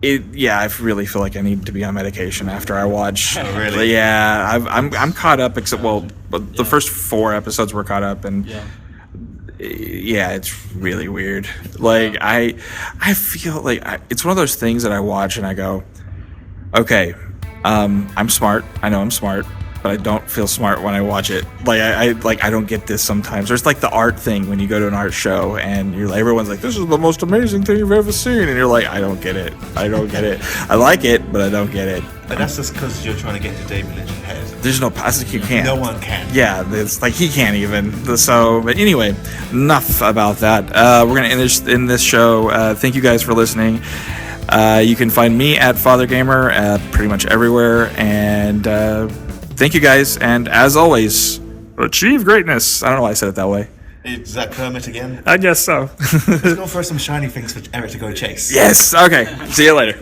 I really feel like I need to be on medication after I watch. Oh, really? Yeah, I'm caught up. Except the first 4 episodes were caught up, and it's really weird. Like I feel like it's one of those things that I watch and I go, okay, I'm smart. I know I'm smart, but I don't feel smart when I watch it. Like I don't get this sometimes. There's like the art thing when you go to an art show and everyone's like, this is the most amazing thing you've ever seen, and you're like, I don't get it. I like it, but I don't get it. But that's just because you're trying to get to David Lynch's head. There's no plastic. You can't. No one can. Yeah, it's like he can't even. So, but anyway, enough about that. We're gonna end this show. Thank you guys for listening. You can find me at Fathergamer pretty much everywhere, and thank you guys. And as always, achieve greatness. I don't know why I said it that way. Is that Kermit again? I guess so. Let's go for some shiny things for Eric to go chase. Yes. Okay. See you later.